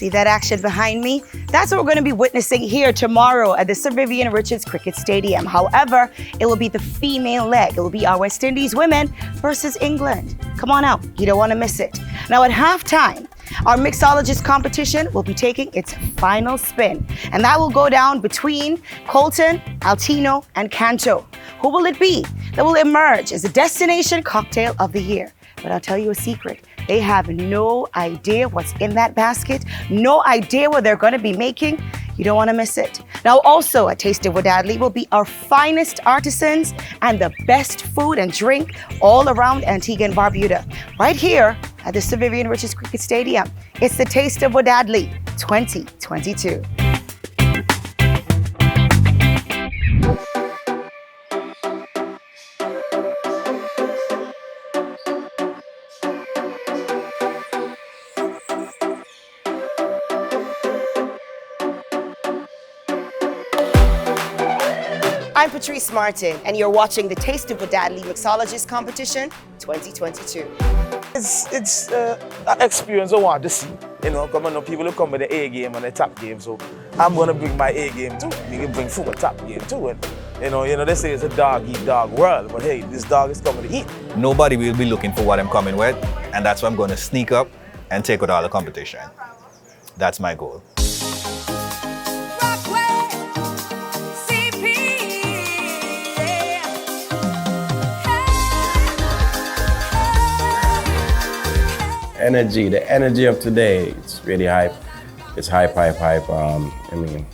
See that action behind me? That's what we're going to be witnessing here tomorrow at the Sir Vivian Richards Cricket Stadium. However, it will be the female leg. It will be our West Indies women versus England. Come on out. You don't want to miss it. Now at halftime, our mixologist competition will be taking its final spin. And that will go down between Colton, Altino, and Canto. Who will it be that will emerge as the destination cocktail of the year? But I'll tell you a secret. They have no idea what's in that basket, no idea what they're going to be making. You don't want to miss it. Now, also at Taste of Wadadli will be our finest artisans and the best food and drink all around Antigua and Barbuda. Right here at the Sir Vivian Richards Cricket Stadium. It's the Taste of Wadadli 2022. I'm Patrice Martin, and you're watching the Taste of Wadadli Mixologist Competition 2022. It's an experience I want to see. You know, come on, people who come with the A game and the top game, so I'm gonna bring my A game too. We can bring food top game too. And you know, they say it's a dog-eat-dog world, but hey, this dog is coming to eat. Nobody will be looking for what I'm coming with, and that's why I'm gonna sneak up and take out all the competition. That's my goal. The energy of today, it's really hype. It's hype. I mean,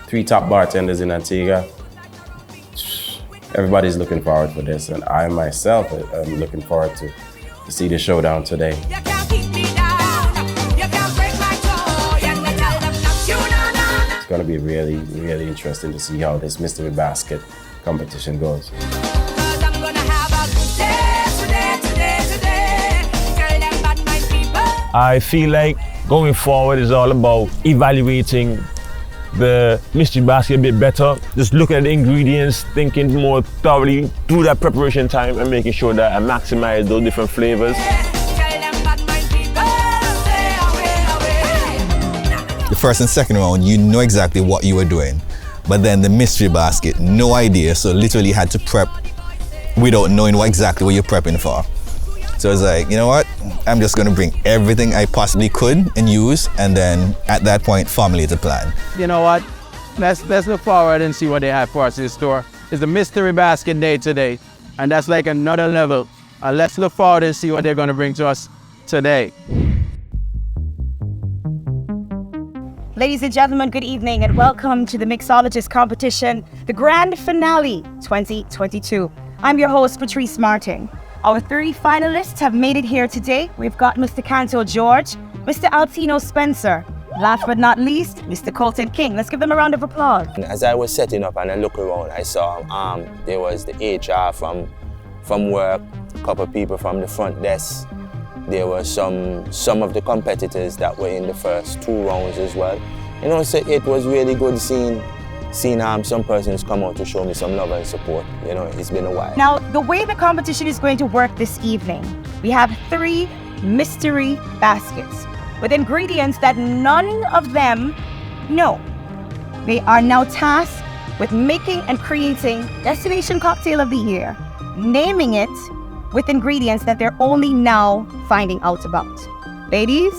3 top bartenders in Antigua. Everybody's looking forward for this, and I myself am looking forward to see the showdown today. It's going to be really, really interesting to see how this mystery basket competition goes. I feel like going forward is all about evaluating the mystery basket a bit better. Just looking at the ingredients, thinking more thoroughly through that preparation time and making sure that I maximize those different flavors. The first and second round, you know exactly what you were doing. But then the mystery basket, no idea. So literally had to prep without knowing exactly what you're prepping for. So it's like, you know what? I'm just going to bring everything I possibly could and use, and then at that point, formulate a plan. You know what? Let's look forward and see what they have for us in store. It's the mystery basket day today, and that's like another level. Let's look forward and see what they're going to bring to us today. Ladies and gentlemen, good evening and welcome to the Mixologist Competition, the grand finale 2022. I'm your host, Patrice Martin. Our 3 finalists have made it here today. We've got Mr. Canto George, Mr. Altino Spencer, last but not least, Mr. Colton King. Let's give them a round of applause. As I was setting up and I looked around, I saw there was the HR from work, a couple of people from the front desk. There were some of the competitors that were in the first 2 rounds as well. You know, so it was really good seeing some persons come out to show me some love and support. You know, it's been a while. Now, the way the competition is going to work this evening, we have 3 mystery baskets with ingredients that none of them know. They are now tasked with making and creating Destination Cocktail of the Year, naming it with ingredients that they're only now finding out about. Ladies,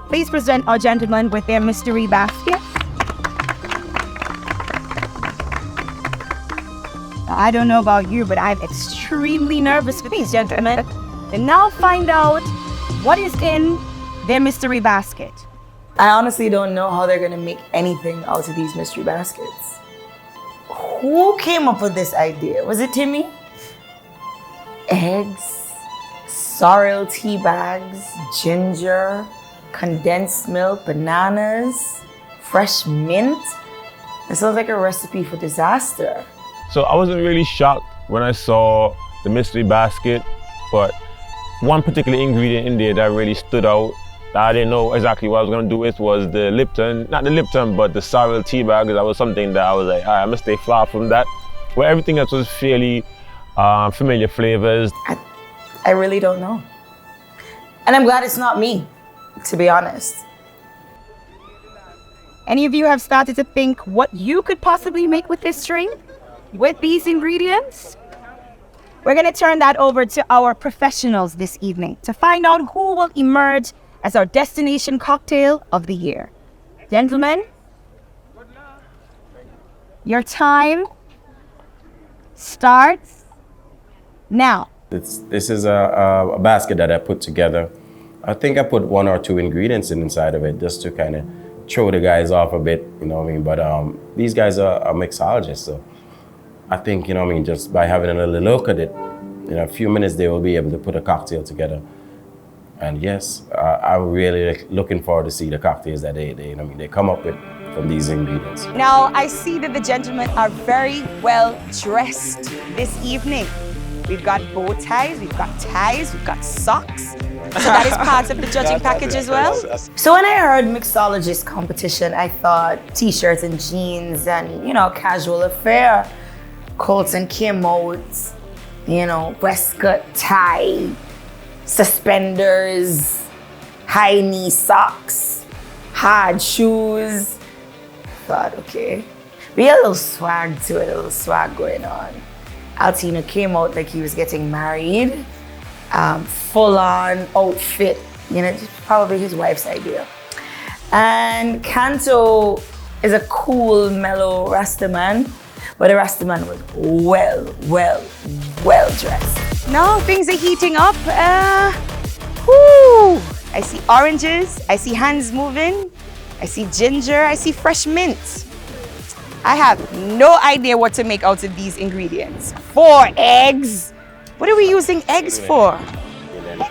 please present our gentlemen with their mystery basket. I don't know about you, but I'm extremely nervous for these gentlemen. And now find out what is in their mystery basket. I honestly don't know how they're gonna make anything out of these mystery baskets. Who came up with this idea? Was it Timmy? Eggs, sorrel tea bags, ginger, condensed milk, bananas, fresh mint. It sounds like a recipe for disaster. So I wasn't really shocked when I saw the mystery basket, but one particular ingredient in there that really stood out that I didn't know exactly what I was going to do with was the Lipton, not the Lipton, but the sorrel tea bag. That was something that I was like, all right, I'm going to stay far from that. Where everything else was fairly familiar flavors. I really don't know. And I'm glad it's not me, to be honest. Any of you have started to think what you could possibly make with this drink? With these ingredients? We're going to turn that over to our professionals this evening to find out who will emerge as our destination cocktail of the year. Gentlemen, your time starts now. This is a basket that I put together. I think I put 1 or 2 ingredients inside of it just to kind of throw the guys off a bit, you know what I mean? But these guys are mixologists, so I think, you know what I mean, just by having a little look at it, in a few minutes they will be able to put a cocktail together. And yes, I'm really looking forward to see the cocktails that they you know what I mean, they come up with from these ingredients. Now, I see that the gentlemen are very well dressed this evening. We've got bow ties, we've got socks. So that is part of the judging package as well? So when I heard mixologist competition, I thought t-shirts and jeans and, you know, casual affair. Colton came out, you know, waistcoat, tie, suspenders, high knee socks, hard shoes. Thought, okay, we had a little swag to it, a little swag going on. Altino came out like he was getting married, full-on outfit, you know, probably his wife's idea. And Kanto is a cool, mellow Rastaman, but the Rastaman was well dressed. No, things are heating up. Whoo! I see oranges, I see hands moving, I see ginger, I see fresh mint. I have no idea what to make out of these ingredients. 4 eggs. What are we using eggs for?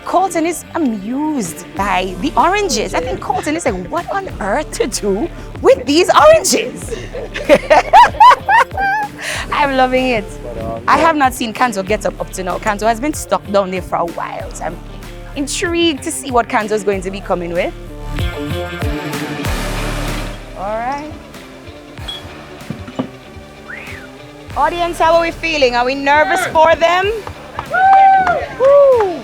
Colton is amused by the oranges. I think Colton is like, what on earth to do with these oranges? I'm loving it. I have not seen Kanzo get up to now. Kanzo has been stuck down there for a while. So I'm intrigued to see what Kanzo is going to be coming with. All right. Audience, how are we feeling? Are we nervous for them? Woo!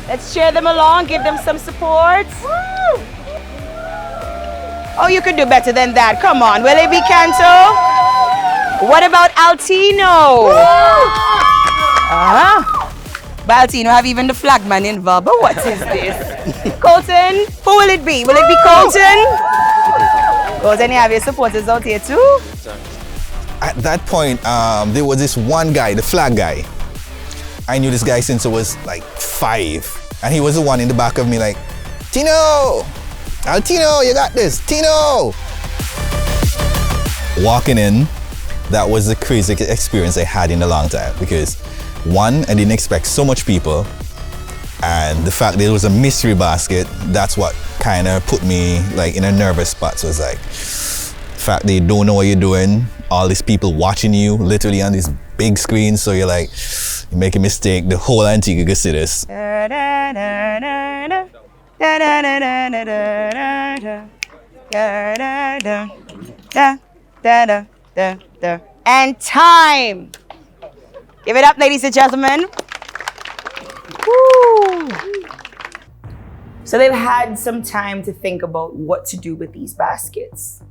Let's cheer them along, give them some support. Oh, you could do better than that. Come on, will it be Kanto? What about Altino? But Altino have even the flagman involved, but what is this? Colton, who will it be? Will it be Colton? Colton, you have your supporters out here too? At that point, there was this one guy, the flag guy. I knew this guy since I was like 5. And he was the one in the back of me like, Tino! Altino, you got this, Tino! Walking in, that was the craziest experience I had in a long time because 1, I didn't expect so much people. And the fact that it was a mystery basket, that's what kind of put me like in a nervous spot. So it's like, the fact that you don't know what you're doing, all these people watching you literally on this big screen, so you're like, you make a mistake, the whole Antigua could see this. And time! Give it up, ladies and gentlemen. Woo. So they've had some time to think about what to do with these baskets.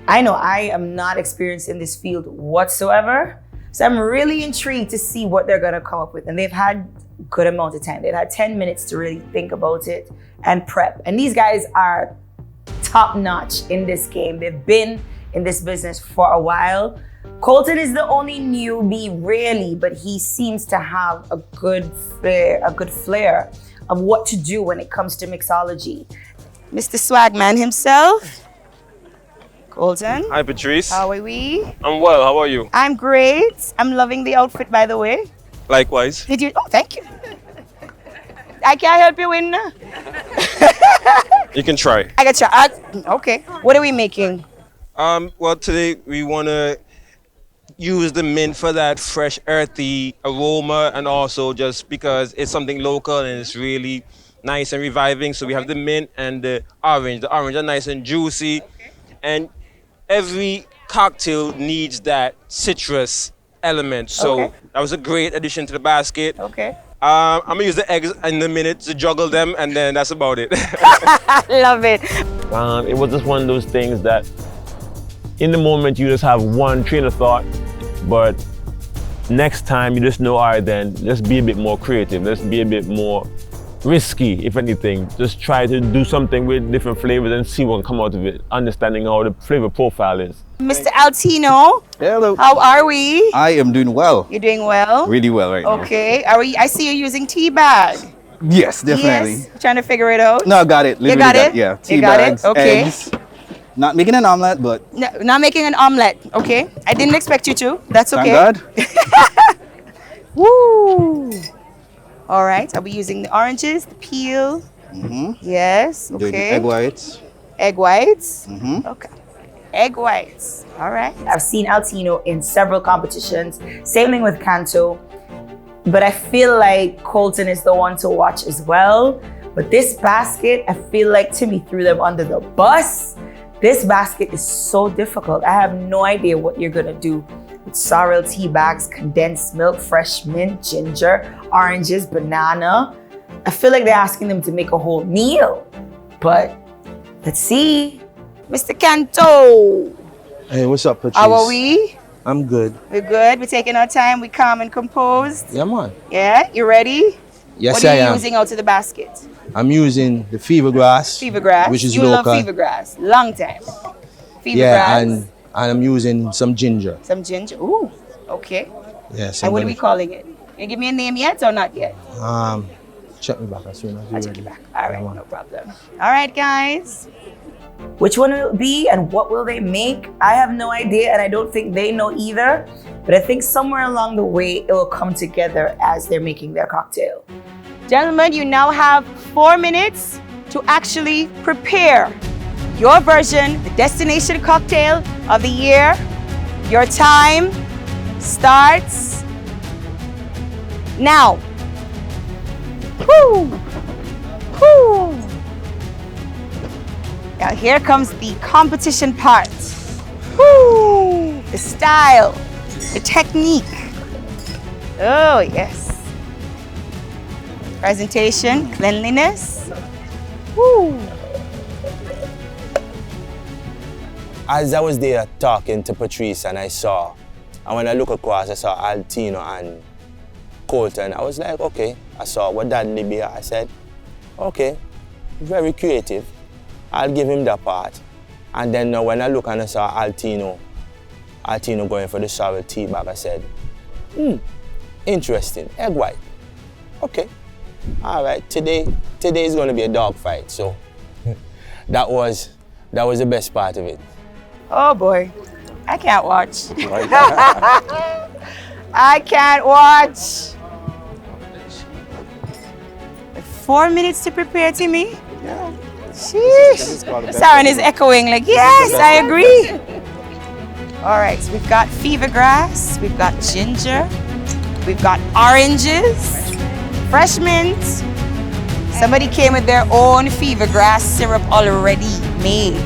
I know I am not experienced in this field whatsoever, so I'm really intrigued to see what they're gonna come up with. And they've had a good amount of time. They've had 10 minutes to really think about it and prep. And these guys are top notch in this game. They've been in this business for a while. Colton is the only newbie really, but he seems to have a good flair of what to do when it comes to mixology. Mr. Swagman himself. Colton. Hi, Patrice. How are we? I'm well. How are you? I'm great. I'm loving the outfit, by the way. Likewise. Did you? Oh, thank you. I can't help you win. You can try. I can try. Okay. What are we making? Well, today we want to use the mint for that fresh, earthy aroma, and also just because it's something local and it's really nice and reviving. So we have the mint and the orange. The orange are nice and juicy, and every cocktail needs that citrus element. So that was a great addition to the basket. Okay. I'm gonna use the eggs in a minute to juggle them, and then that's about it. Love it. It was just one of those things that in the moment you just have one train of thought, but next time you just know, all right then, let's be a bit more creative, let's be a bit more risky, if anything. Just try to do something with different flavors and see what can come out of it, understanding how the flavor profile is. Mr. Altino, Hello. how are we? I am doing well. You're doing well? Really well right now. Okay. Are we? I see you using tea bag. Yes, definitely. Yes. Trying to figure it out. No, I got it. You got it? Yeah. You Tea got bags, it? Okay. eggs. Not making an omelet, but No, not making an omelet. Okay. I didn't expect you to. That's okay. thank God. Woo! All right. I'll be using the oranges, the peel. Yes. Okay. Doing egg whites. Egg whites. Mhm. Okay. Egg whites. All right. I've seen Altino in several competitions. Same thing with Canto. But I feel like Colton is the one to watch as well. But this basket, I feel like Timmy threw them under the bus. This basket is so difficult. I have no idea what you're gonna do with sorrel tea bags, condensed milk, fresh mint, ginger, oranges, banana. I feel like they're asking them to make a whole meal. But let's see. Mr. Canto, Hey, what's up, Patrice? how are we? I'm good. We're good. We're taking our time. We're calm and composed. Yeah, man. Yeah, you ready? Yes, what are I you am. using out of the basket? I'm using the fever grass. Fever grass. Which is you local. love fever grass. Long time. Fever Yeah, grass. and I'm using some ginger. Some ginger. Ooh, okay. Yes. And what are we calling it? You give me a name yet or not yet? Check me back as soon as you're I'll check ready. you back. All right, no problem. All right, guys. Which one will it be and what will they make? I have no idea and I don't think they know either. But I think somewhere along the way it will come together as they're making their cocktail. Gentlemen, you now have 4 minutes to actually prepare your version, the destination cocktail of the year. Your time starts now. Woo! Woo! Now here comes the competition part. Woo! The style, the technique. Oh yes. Presentation, cleanliness. Woo! As I was there talking to Patrice and when I look across, I saw Altino and Colton. I was like, okay. I saw Wadadli be. I said, okay, very creative. I'll give him that part. And then when I look and I saw Altino going for the sorrel tea bag, I said, interesting, egg white. Okay, all right, today is gonna be a dog fight. So that was the best part of it. Oh boy, I can't watch. I can't watch. 4 minutes to prepare, Timmy? Yeah. Sheesh. Siren is echoing like, yes, I agree. All right, so we've got fever grass, we've got ginger, we've got oranges, fresh mint. Somebody came with their own fever grass syrup already made.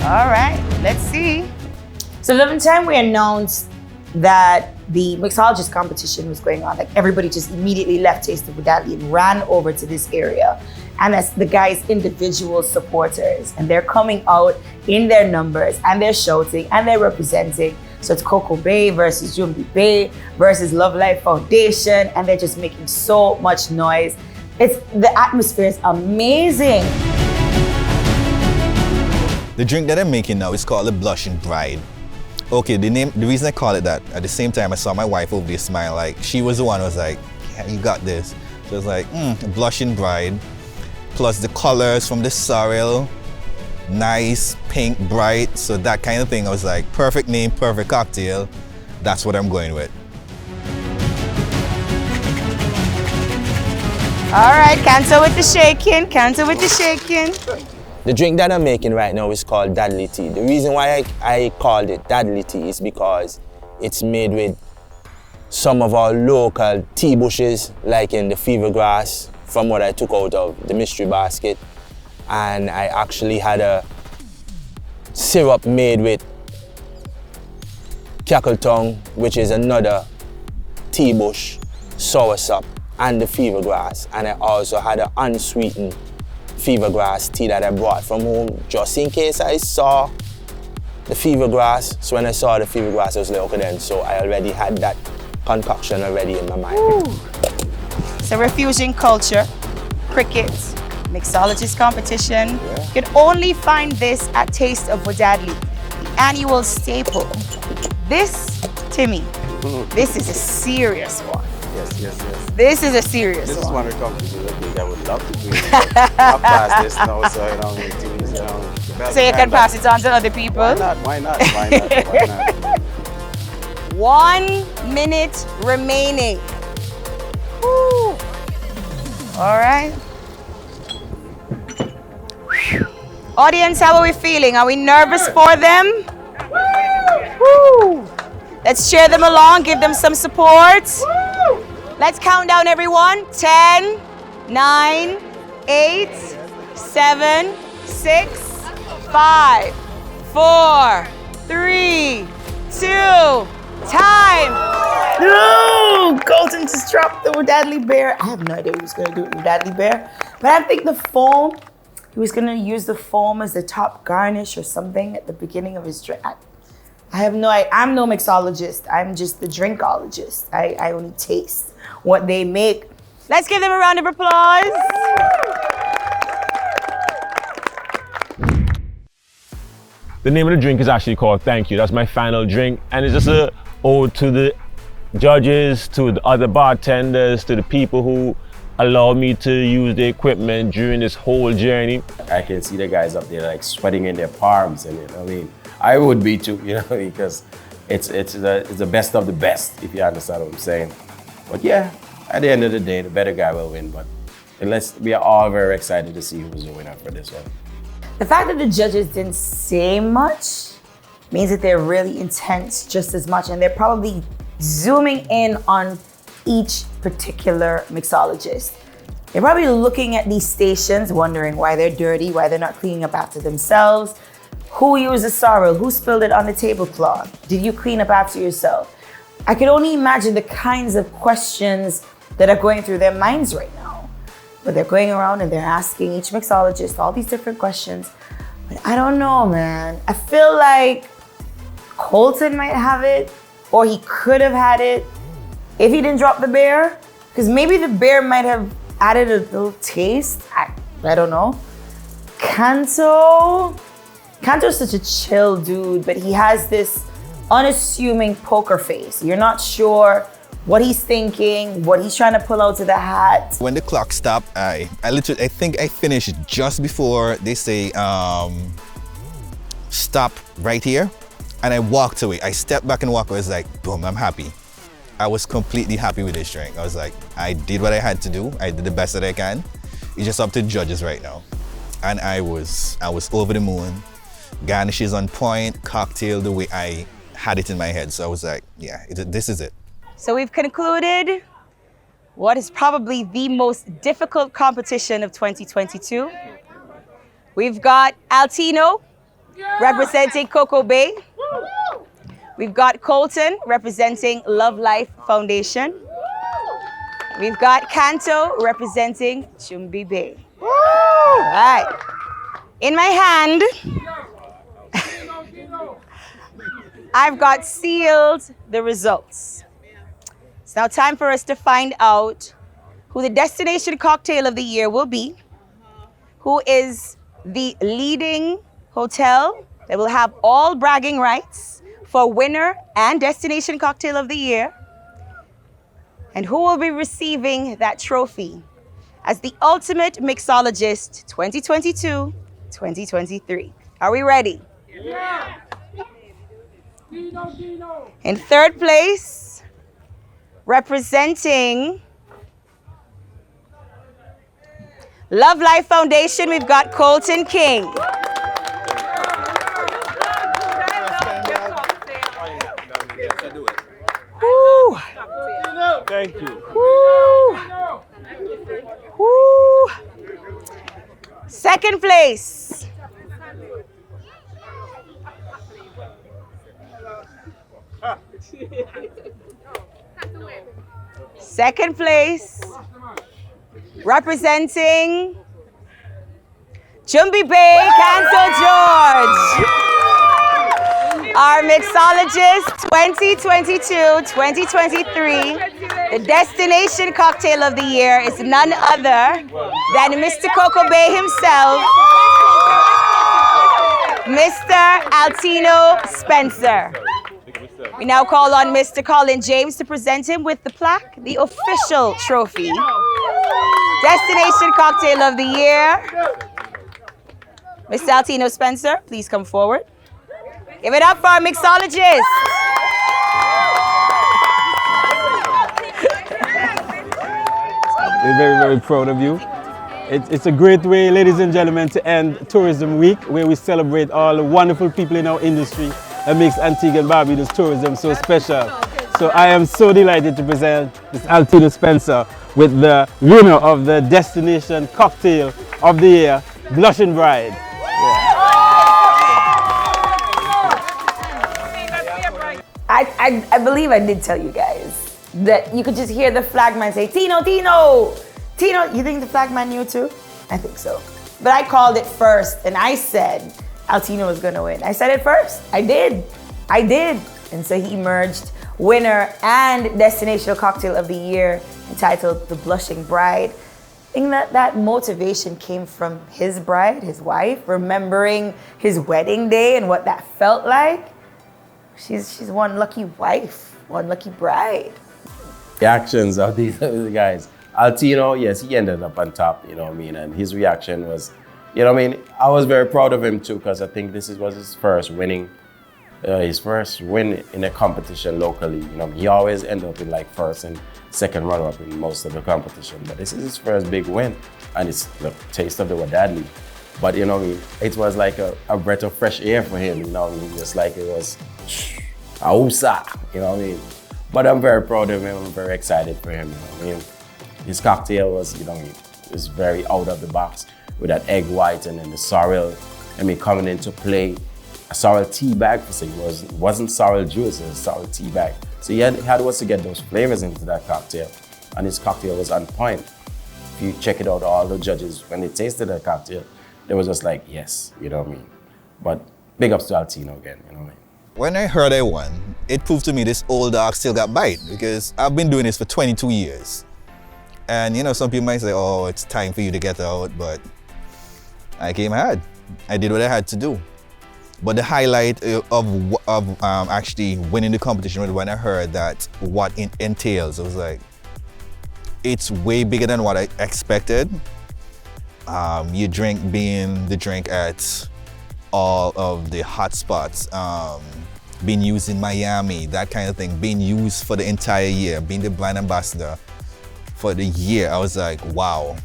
All right, let's see. So the other time we announced that the mixologist competition was going on, like everybody just immediately left Taste of Wadadli and ran over to this area. And that's the guys' individual supporters. And they're coming out in their numbers and they're shouting and they're representing. So it's Coco Bay versus Jumbi Bay versus Love Life Foundation. And they're just making so much noise. The atmosphere is amazing. The drink that I'm making now is called the Blushing Bride. Okay, the reason I call it that, at the same time I saw my wife over there smile, like she was the one who was like, yeah, you got this. So it's like, Blushing Bride, plus the colors from the sorrel, nice, pink, bright, so that kind of thing. I was like, perfect name, perfect cocktail. That's what I'm going with. All right, cancel with the shaking, cancel with the shaking. The drink that I'm making right now is called Wadadli tea. The reason why I called it Wadadli tea is because it's made with some of our local tea bushes, like in the fever grass, from what I took out of the mystery basket. And I actually had a syrup made with cackletongue, which is another tea bush, soursop, and the fever grass. And I also had an unsweetened fever grass tea that I brought from home just in case I saw the fever grass. So when I saw the fever grass, I was like, okay then, so I already had that concoction already in my mind. Ooh. So refusing culture, cricket, mixologist competition. Yeah. You can only find this at Taste of Wadadli, the annual staple. This, Timmy, this is a serious one. Yes. This is a serious This one. is one of the competitions I think I would love to do. I'll pass this now, so you know, So you can pass it on to other people. Why not? 1 minute remaining. Woo. All right. Audience, how are we feeling? Are we nervous for them? Woo. Let's cheer them along, give them some support. Let's count down, everyone. 10, 9, 8, 7, 6, 5, 4, 3, 2, time. No, Colton just dropped the Wadadli bear. I have no idea what he was gonna do with Wadadli bear, but I think the foam, he was gonna use the foam as the top garnish or something at the beginning of his drink. I have no idea. I'm no mixologist. I'm just the drinkologist. I only taste what they make. Let's give them a round of applause. The name of the drink is actually called Thank You. That's my final drink. And it's just an ode to the judges, to the other bartenders, to the people who allowed me to use the equipment during this whole journey. I can see the guys up there like sweating in their palms, and I mean, I would be too, you know, because it's the best of the best, if you understand what I'm saying. But yeah, at the end of the day, the better guy will win. But we are all very excited to see who's the winner for this one. The fact that the judges didn't say much means that they're really intense just as much, and they're probably zooming in on each particular mixologist. They're probably looking at these stations, wondering why they're dirty, why they're not cleaning up after themselves. Who used the sorrel? Who spilled it on the tablecloth? Did you clean up after yourself? I could only imagine the kinds of questions that are going through their minds right now. But they're going around and they're asking each mixologist all these different questions. But I don't know, man. I feel like Colton might have it, or he could have had it if he didn't drop the bear. Because maybe the bear might have added a little taste. I don't know. Kanto's such a chill dude, but he has this unassuming poker face. You're not sure what he's thinking, what he's trying to pull out of the hat. When the clock stopped, I think I finished just before they say stop right here, and I walked away. I stepped back and walked away. I was like, boom, I'm happy. I was completely happy with this drink. I was like, I did what I had to do. I did the best that I can. It's just up to judges right now. And I was over the moon. Garnishes on point, cocktail the way I had it in my head. So I was like, yeah, this is it. So we've concluded what is probably the most difficult competition of 2022. We've got Altino representing Coco Bay. We've got Colton representing Love Life Foundation. We've got Kanto representing Chumbi Bay. All right. In my hand, I've got sealed the results. It's now time for us to find out who the destination cocktail of the year will be, who is the leading hotel that will have all bragging rights for winner and destination cocktail of the year, and who will be receiving that trophy as the ultimate mixologist 2022-2023. Are we ready? Yeah. In third place, representing Love Life Foundation, we've got Colton King. Woo. Thank you. Woo. Woo. Second place. Second place, representing Jumbi Bay, Canto George. Our mixologist 2022-2023. The destination cocktail of the year is none other than Mr. Coco Bay himself, Mr. Altino Spencer. We now call on Mr. Colin James to present him with the plaque, the official trophy. Destination cocktail of the year. Mr. Altino Spencer, please come forward. Give it up for our mixologist. We're very, very proud of you. It's a great way, ladies and gentlemen, to end Tourism Week, where we celebrate all the wonderful people in our industry that makes Antigua and Barbuda's tourism so special. So I am so delighted to present Mr. Altino Spencer with the winner of the Destination Cocktail of the Year, Blushing Bride. I believe I did tell you guys that you could just hear the flagman say, Tino, Tino, Tino. You think the flagman knew too? I think so. But I called it first and I said Altino was gonna win. I said it first. I did. And so he emerged winner and Destination Cocktail of the Year, entitled The Blushing Bride. I think that motivation came from his bride, his wife, remembering his wedding day and what that felt like. She's one lucky wife, one lucky bride. The actions of these guys. Altino, yes, he ended up on top, you know what I mean? And his reaction was, you know what I mean? I was very proud of him too, because I think this was his first win in a competition locally. You know, he always ended up in like first and second runner-up in most of the competition, but this is his first big win, and it's the taste of the Wadadli. But you know what I mean? It was like a breath of fresh air for him, you know what I mean? Just like it was, ausa, you know what I mean? But I'm very proud of him, I'm very excited for him, you know what I mean? His cocktail was, you know, was very out of the box with that egg white and then the sorrel, I mean, coming into play. A sorrel tea bag, so it wasn't sorrel juice, it was sorrel tea bag. So he had was to get those flavors into that cocktail, and his cocktail was on point. If you check it out, all the judges, when they tasted that cocktail, they was just like, yes, you know what I mean? But big ups to Altino again, you know what I mean? When I heard I won, it proved to me this old dog still got bite, because I've been doing this for 22 years. And you know, some people might say, oh, it's time for you to get out, but I came hard. I did what I had to do. But the highlight of actually winning the competition was when I heard that what it entails. I was like, it's way bigger than what I expected. Your drink being the drink at all of the hot spots, being used in Miami, that kind of thing, being used for the entire year, being the brand ambassador for the year. I was like, wow.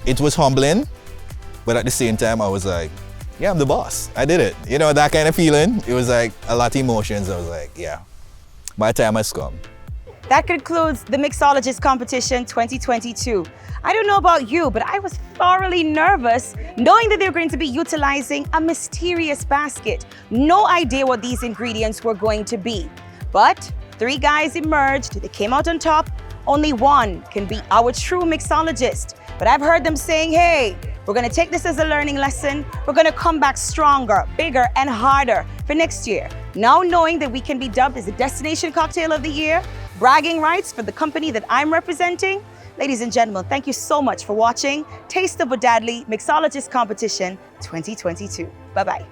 It was humbling, but at the same time, I was like, yeah, I'm the boss. I did it. You know, that kind of feeling. It was like a lot of emotions. I was like, yeah, my time has come. That concludes the Mixologist Competition 2022. I don't know about you, but I was thoroughly nervous knowing that they were going to be utilizing a mysterious basket. No idea what these ingredients were going to be. But 3 guys emerged, they came out on top. Only one can be our true mixologist. But I've heard them saying, hey, we're gonna take this as a learning lesson. We're gonna come back stronger, bigger, and harder for next year. Now knowing that we can be dubbed as the Destination Cocktail of the Year, bragging rights for the company that I'm representing. Ladies and gentlemen, thank you so much for watching Taste of Wadadli Mixologist Competition 2022. Bye-bye.